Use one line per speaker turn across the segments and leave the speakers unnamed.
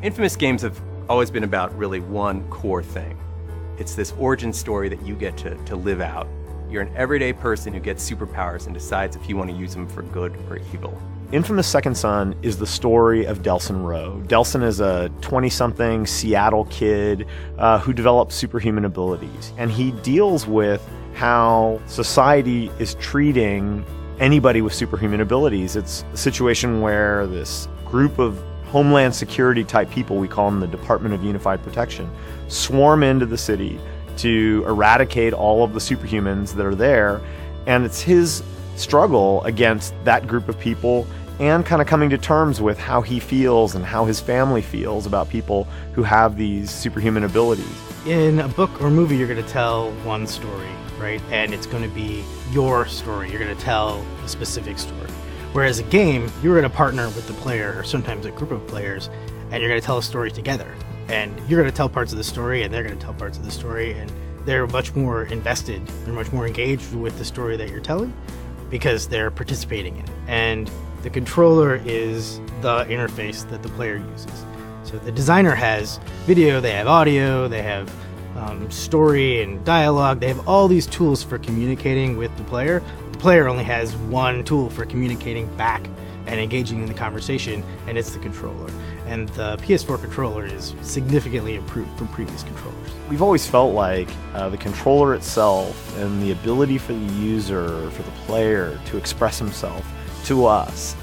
Infamous games have always been about really one core thing. It's this origin story that you get to live out. You're an everyday person who gets superpowers and decides if you want to use them for good or evil.
Infamous Second Son is the story of Delson Rowe. Delson is a 20-something Seattle kid who develops superhuman abilities. And he deals with how society is treating anybody with superhuman abilities. It's a situation where this group of Homeland Security type people, we call them the Department of Unified Protection, swarm into the city to eradicate all of the superhumans that are there. And it's his struggle against that group of people and kind of coming to terms with how he feels and how his family feels about people who have these superhuman abilities.
In a book or movie, you're going to tell one story, right? And it's going to be your story. You're going to tell a specific story. Whereas a game, you're going to partner with the player, or sometimes a group of players, and you're going to tell a story together. And you're going to tell parts of the story, and they're going to tell parts of the story, and they're much more invested, they're much more engaged with the story that you're telling because they're participating in it. And the controller is the interface that the player uses. So the designer has video, they have audio, they have story and dialogue, they have all these tools for communicating with the player. The player only has one tool for communicating back and engaging in the conversation, and it's the controller. And the PS4 controller is significantly improved from previous controllers.
We've always felt like the controller itself and the ability for the user, for the player to express himself to us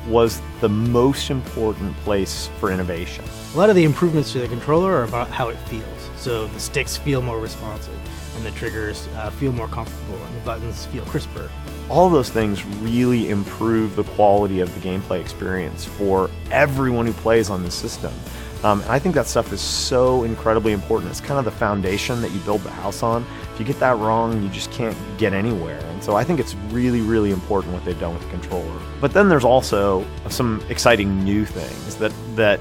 was the most important place for innovation.
A lot of the improvements to the controller are about how it feels. So the sticks feel more responsive, and the triggers feel more comfortable, and the buttons feel crisper.
All of those things really improve the quality of the gameplay experience for everyone who plays on the system. And I think that stuff is so incredibly important. It's kind of the foundation that you build the house on. If you get that wrong, you just can't get anywhere. And so I think it's really, really important what they've done with the controller. But then there's also some exciting new things that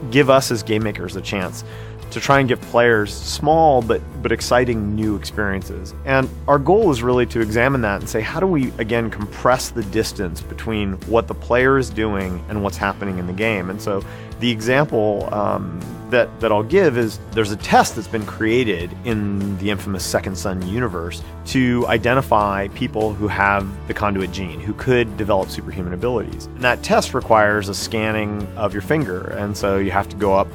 give us as game makers a chance to try and give players small but exciting new experiences. And our goal is really to examine that and say, how do we, again, compress the distance between what the player is doing and what's happening in the game? And so the example that I'll give is there's a test that's been created in the infamous Second Son universe to identify people who have the conduit gene, who could develop superhuman abilities. And that test requires a scanning of your finger. And so you have to go up,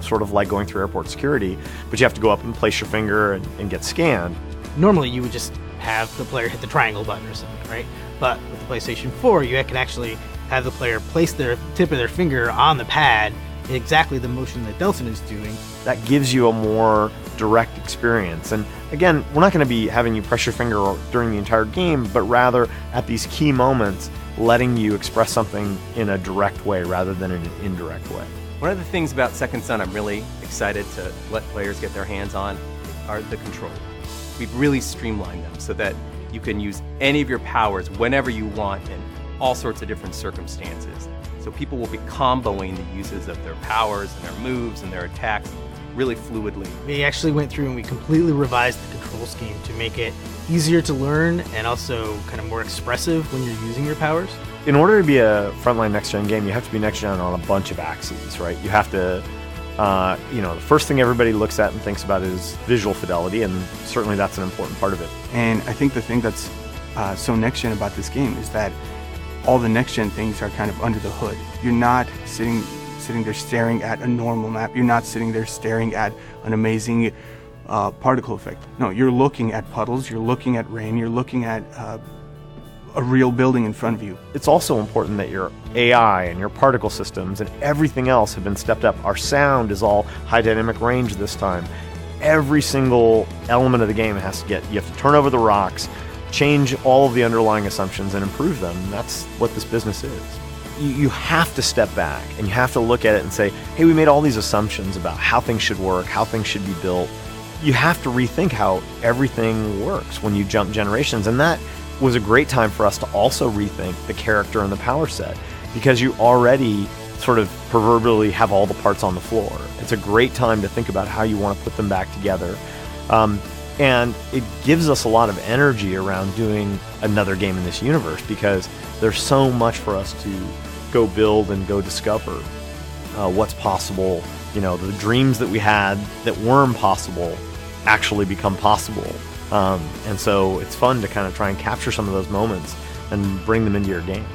sort of like going through airport security, but you have to go up and place your finger and get scanned.
Normally you would just have the player hit the triangle button or something, right? But with the PlayStation 4, you can actually have the player place their tip of their finger on the pad in exactly the motion that Delson is doing.
That gives you a more direct experience. And again, we're not going to be having you press your finger during the entire game, but rather at these key moments, letting you express something in a direct way rather than in an indirect way.
One of the things about Second Son I'm really excited to let players get their hands on are the controls. We've really streamlined them so that you can use any of your powers whenever you want in all sorts of different circumstances. So people will be comboing the uses of their powers and their moves and their attacks really fluidly.
We actually went through and we completely revised the control scheme to make it easier to learn and also kind of more expressive when you're using your powers.
In order to be a frontline next-gen game, you have to be next-gen on a bunch of axes, right? You have to, the first thing everybody looks at and thinks about is visual fidelity, and certainly that's an important part of it.
And I think the thing that's so next-gen about this game is that all the next-gen things are kind of under the hood. You're not sitting there staring at a normal map. You're not sitting there staring at an amazing particle effect. No, you're looking at puddles, you're looking at rain, you're looking at a real building in front of you.
It's also important that your AI and your particle systems and everything else have been stepped up. Our sound is all high dynamic range this time. Every single element of the game you have to turn over the rocks, change all of the underlying assumptions and improve them. That's what this business is. You have to step back and you have to look at it and say, hey, we made all these assumptions about how things should work, how things should be built. You have to rethink how everything works when you jump generations. And that was a great time for us to also rethink the character and the power set, because you already sort of proverbially have all the parts on the floor. It's a great time to think about how you want to put them back together. And it gives us a lot of energy around doing another game in this universe, because there's so much for us to go build and go discover what's possible. You know, the dreams that we had that weren't possible actually become possible. And so it's fun to kind of try and capture some of those moments and bring them into your game.